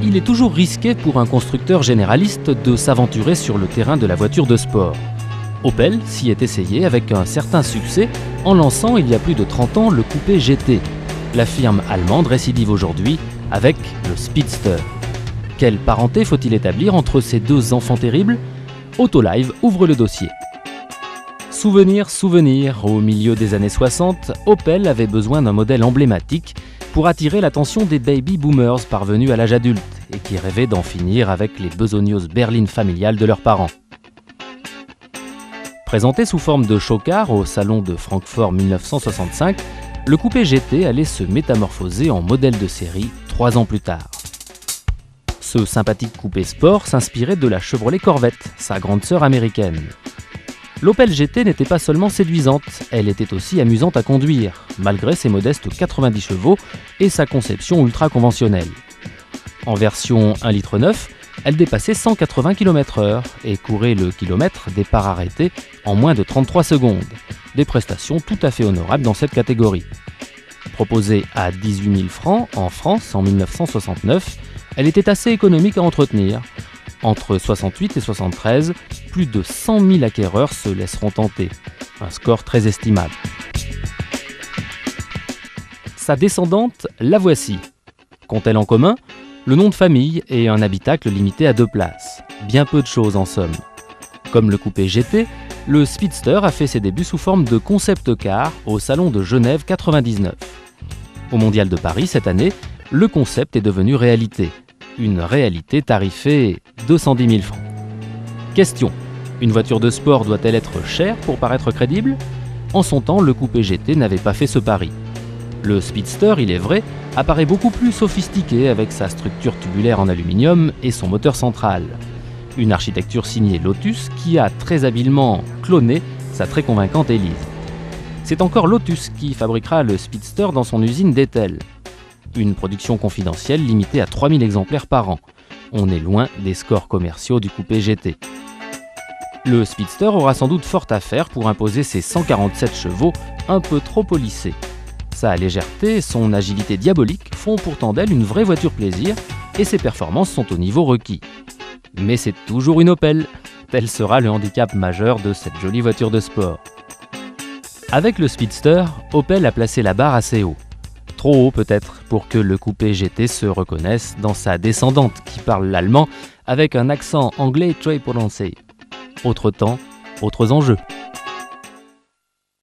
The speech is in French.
il est toujours risqué pour un constructeur généraliste de s'aventurer sur le terrain de la voiture de sport. Opel s'y est essayé avec un certain succès en lançant il y a plus de 30 ans le coupé GT. La firme allemande récidive aujourd'hui avec le Speedster. Quelle parenté faut-il établir entre ces deux enfants terribles ? Autolive ouvre le dossier. Souvenir, au milieu des années 60, Opel avait besoin d'un modèle emblématique pour attirer l'attention des baby boomers parvenus à l'âge adulte et qui rêvaient d'en finir avec les besogneuses berlines familiales de leurs parents. Présenté sous forme de show-car au salon de Francfort 1965, le coupé GT allait se métamorphoser en modèle de série 3 ans plus tard. Ce sympathique coupé sport s'inspirait de la Chevrolet Corvette, sa grande sœur américaine. L'Opel GT n'était pas seulement séduisante, elle était aussi amusante à conduire, malgré ses modestes 90 chevaux et sa conception ultra conventionnelle. En version 1,9 litre, elle dépassait 180 km/h et courait le kilomètre départ arrêté en moins de 33 secondes. Des prestations tout à fait honorables dans cette catégorie. Proposée à 18 000 francs en France en 1969, elle était assez économique à entretenir. Entre 68 et 73, plus de 100 000 acquéreurs se laisseront tenter. Un score très estimable. Sa descendante, la voici. Qu'ont-elles en commun ? Le nom de famille et un habitacle limité à 2 places. Bien peu de choses en somme. Comme le coupé GT, le Speedster a fait ses débuts sous forme de concept car au Salon de Genève 99. Au Mondial de Paris cette année, le concept est devenu réalité. Une réalité tarifée 210 000 francs. Question. Une voiture de sport doit-elle être chère pour paraître crédible ? En son temps, le coupé GT n'avait pas fait ce pari. Le Speedster, il est vrai, apparaît beaucoup plus sophistiqué avec sa structure tubulaire en aluminium et son moteur central. Une architecture signée Lotus qui a très habilement cloné sa très convaincante hélice. C'est encore Lotus qui fabriquera le Speedster dans son usine d'Etel. Une production confidentielle limitée à 3000 exemplaires par an. On est loin des scores commerciaux du coupé GT. Le Speedster aura sans doute fort à faire pour imposer ses 147 chevaux un peu trop polissés. Sa légèreté et son agilité diabolique font pourtant d'elle une vraie voiture plaisir et ses performances sont au niveau requis. Mais c'est toujours une Opel. Tel sera le handicap majeur de cette jolie voiture de sport. Avec le Speedster, Opel a placé la barre assez haut. Trop haut peut-être pour que le coupé GT se reconnaisse dans sa descendante qui parle l'allemand avec un accent anglais très prononcé. Autre temps, autres enjeux.